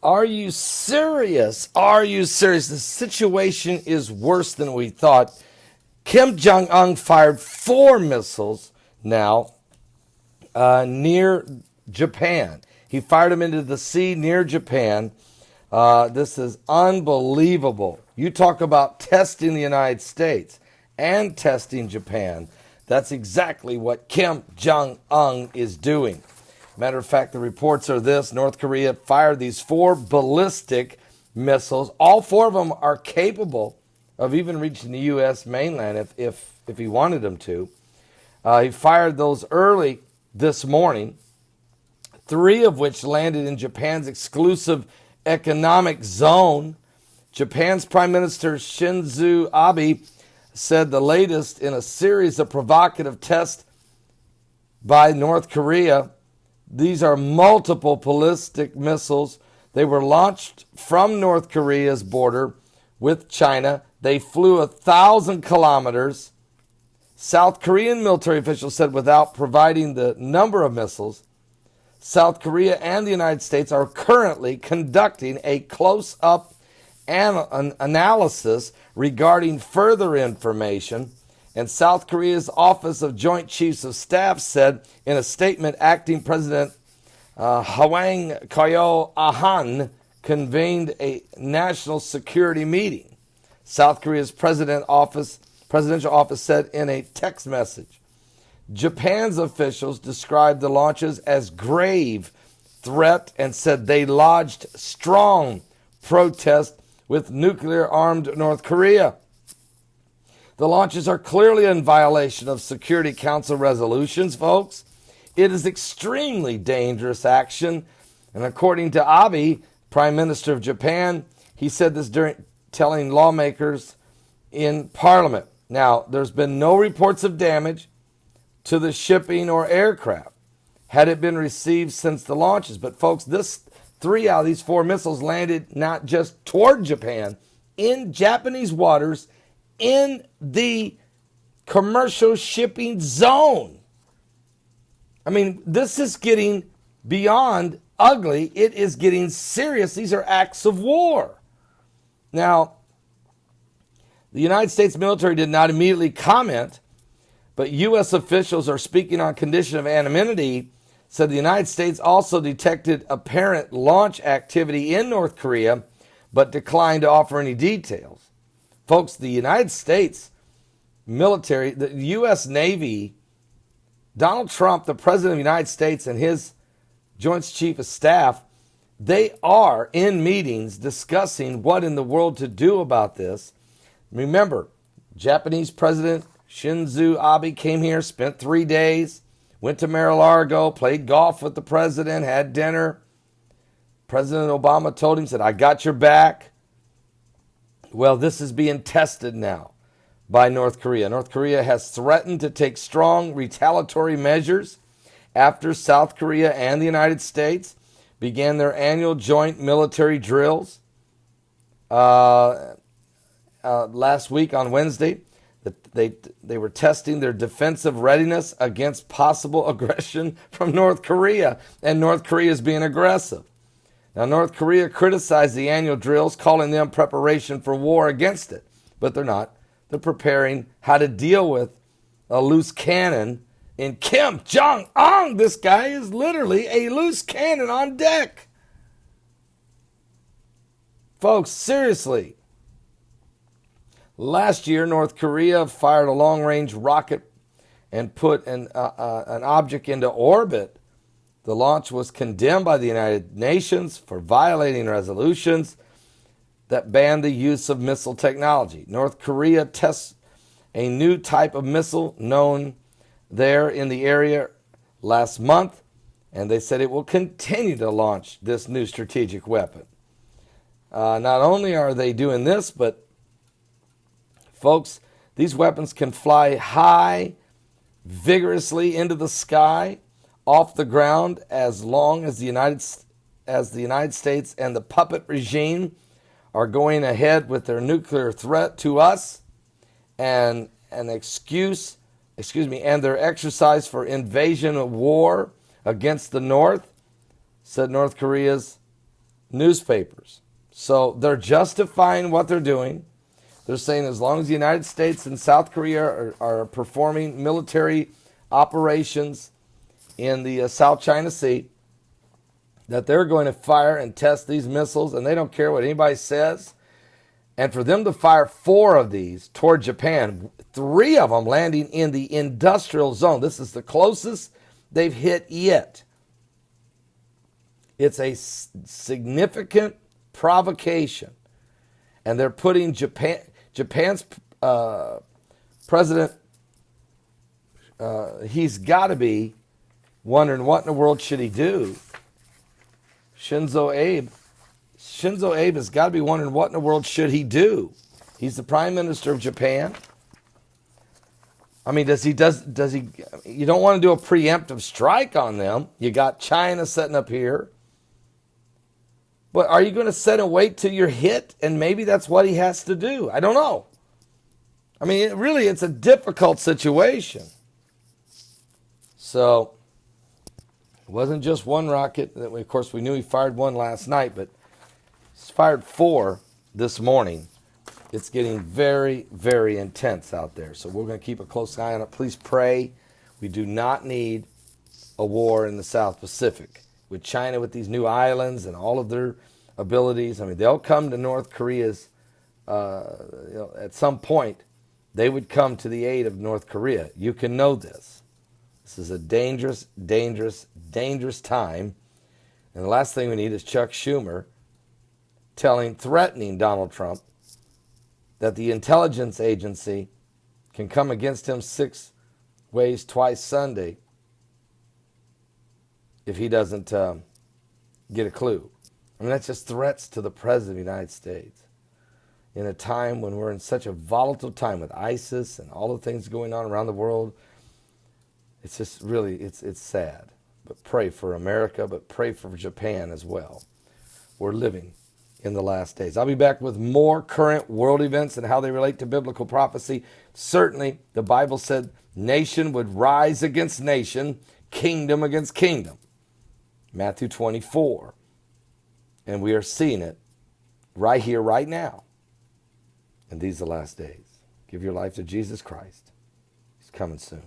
Are you serious? Are you serious? The situation is worse than we thought. Kim Jong-un fired 4 missiles now near Japan. He fired them into the sea near Japan. This is unbelievable. You talk about testing the United States and testing Japan. That's exactly what Kim Jong-un is doing. Matter of fact, the reports are this. North Korea fired these 4 ballistic missiles. All 4 of them are capable of even reaching the U.S. mainland if he wanted them to. He fired those early this morning, 3 of which landed in Japan's exclusive economic zone. Japan's Prime Minister Shinzo Abe said the latest in a series of provocative tests by North Korea. These are multiple ballistic missiles. They were launched from North Korea's border with China. They flew 1,000 kilometers. South Korean military officials said without providing the number of missiles, South Korea and the United States are currently conducting a close-up analysis regarding further information. And South Korea's Office of Joint Chiefs of Staff said in a statement, Acting President Hwang Kyo-ahn convened a national security meeting. South Korea's presidential office said in a text message. Japan's officials described the launches as grave threat and said they lodged strong protest with nuclear-armed North Korea. The launches are clearly in violation of Security Council resolutions, folks. It is extremely dangerous action. And according to Abe, Prime Minister of Japan, he said this during telling lawmakers in Parliament. Now, there's been no reports of damage to the shipping or aircraft had it been received since the launches. But folks, 3 out of these 4 missiles landed not just toward Japan, in Japanese waters, in the commercial shipping zone. I mean, this is getting beyond ugly. It is getting serious. These are acts of war. Now, the United States military did not immediately comment, but U.S. officials are speaking on condition of anonymity, said the United States also detected apparent launch activity in North Korea, but declined to offer any details. Folks, the United States military, the U.S. Navy, Donald Trump, the President of the United States, and his Joint Chief of Staff, they are in meetings discussing what in the world to do about this. Remember, Japanese President Shinzo Abe came here, spent 3 days, went to Mar-a-Lago, played golf with the president, had dinner. President Obama told him, said, I got your back. Well, this is being tested now by North Korea. North Korea has threatened to take strong retaliatory measures after South Korea and the United States began their annual joint military drills last week on Wednesday. They were testing their defensive readiness against possible aggression from North Korea, and North Korea is being aggressive. Now, North Korea criticized the annual drills, calling them preparation for war against it, but they're not. They're preparing how to deal with a loose cannon in Kim Jong-un. This guy is literally a loose cannon on deck. Folks, seriously. Last year, North Korea fired a long-range rocket and put an object into orbit. The launch was condemned by the United Nations for violating resolutions that ban the use of missile technology. North Korea tests a new type of missile known there in the area last month, and they said it will continue to launch this new strategic weapon. Not only are they doing this, but folks, these weapons can fly high, vigorously into the sky, off the ground, as long as the United States and the puppet regime are going ahead with their nuclear threat to us and their exercise for invasion of war against the North, said North Korea's newspapers. So they're justifying what they're doing. They're saying as long as the United States and South Korea are performing military operations in the South China Sea, that they're going to fire and test these missiles, and they don't care what anybody says. And for them to fire 4 of these toward Japan, 3 of them landing in the industrial zone, this is the closest they've hit yet. It's a significant provocation. And they're putting Japan's president, he's got to be wondering what in the world should he do. Shinzo Abe has got to be wondering what in the world should he do. He's the prime minister of Japan. I mean, does he? You don't want to do a preemptive strike on them. You got China sitting up here. But are you going to sit and wait till you're hit? And maybe that's what he has to do. I don't know. I mean, it's a difficult situation. So it wasn't just one rocket. Of course, we knew he fired one last night, but he's fired 4 this morning. It's getting very, very intense out there. So we're going to keep a close eye on it. Please pray. We do not need a war in the South Pacific. With China, with these new islands and all of their abilities, I mean, they'll come to North Korea's, at some point, they would come to the aid of North Korea. You can know this. This is a dangerous, dangerous, dangerous time. And the last thing we need is Chuck Schumer threatening Donald Trump that the intelligence agency can come against him 6 ways, twice Sunday if he doesn't get a clue. I mean, that's just threats to the President of the United States. In a time when we're in such a volatile time with ISIS and all the things going on around the world, it's just really, it's sad. But pray for America, but pray for Japan as well. We're living in the last days. I'll be back with more current world events and how they relate to biblical prophecy. Certainly, the Bible said nation would rise against nation, kingdom against kingdom. Matthew 24. And we are seeing it right here, right now. And these are the last days. Give your life to Jesus Christ. He's coming soon.